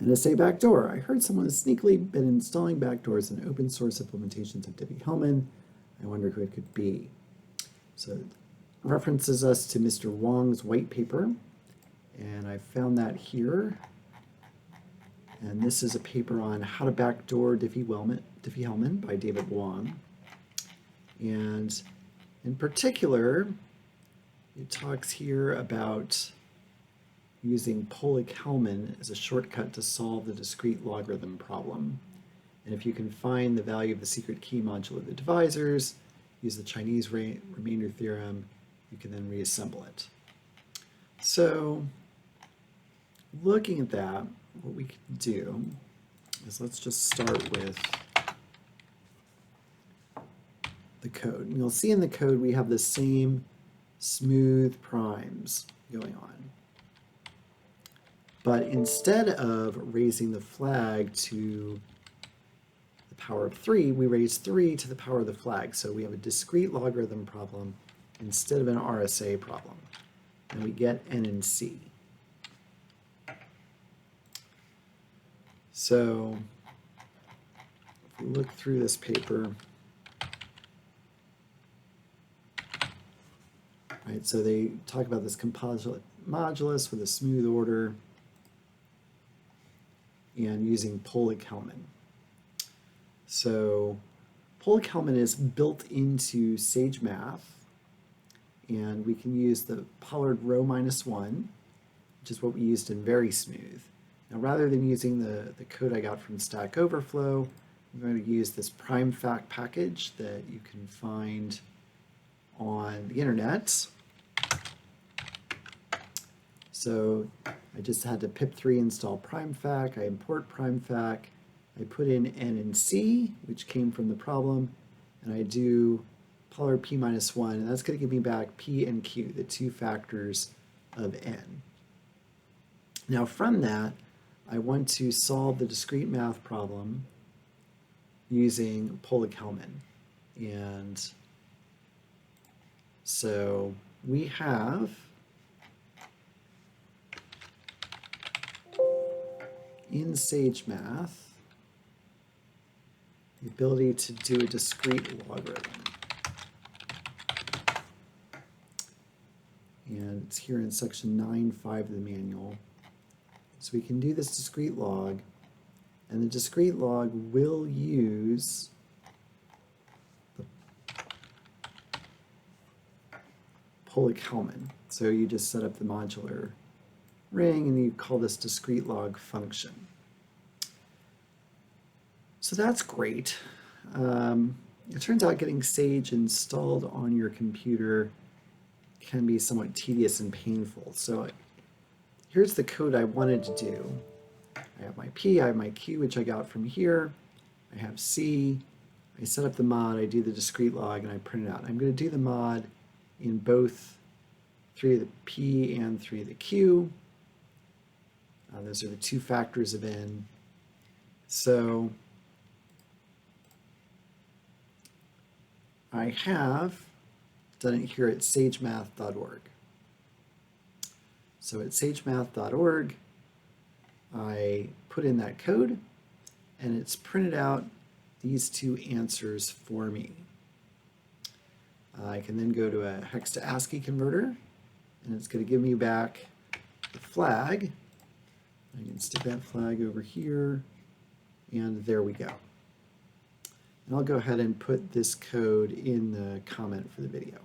And to say backdoor, I heard someone has sneakily been installing backdoors in open source implementations of Pohlig-Hellman. I wonder who it could be. So it references us to Mr. Wong's white paper, and I found that here. And this is a paper on how to backdoor Diffie-Hellman by David Wong. And in particular, it talks here about using Pohlig-Hellman as a shortcut to solve the discrete logarithm problem. And if you can find the value of the secret key modulo of the divisors, use the Chinese remainder theorem, you can then reassemble it. So looking at that, what we can do is let's just start with the code. And you'll see in the code we have the same smooth primes going on. But instead of raising the flag to the power of 3, we raise 3 to the power of the flag. So we have a discrete logarithm problem instead of an RSA problem. And we get n and c. So if we look through this paper, right, so they talk about this composite modulus with a smooth order and using Pohlig-Hellman. So Pohlig-Hellman is built into sagemath, and we can use the pollard rho -1, which is what we used in very smooth. Now rather than using the code I got from Stack Overflow, I'm going to use this primefac package that you can find on the internet. So I just had to pip3 install primefac, I import primefac, I put in n and c, which came from the problem, and I do pollard p-1, and that's going to give me back p and q, the two factors of n. Now from that, I want to solve the discrete math problem using Pohlig-Hellman. And so we have in sagemath the ability to do a discrete logarithm. And it's here in section 9.5 of the manual. So we can do this discrete log, and the discrete log will use the Pohlig-Hellman. So you just set up the modular ring and you call this discrete log function. So that's great. It turns out getting Sage installed on your computer can be somewhat tedious and painful. So here's the code I wanted to do. I have my P, I have my Q, which I got from here. I have C. I set up the mod, I do the discrete log, and I print it out. I'm going to do the mod in both 3 of the P and 3 of the Q. Those are the two factors of n. So I have done it here at sagemath.org. So at sagemath.org, I put in that code, and it's printed out these two answers for me. I can then go to a hex to ASCII converter, and it's going to give me back the flag. I can stick that flag over here, and there we go. And I'll go ahead and put this code in the comment for the video.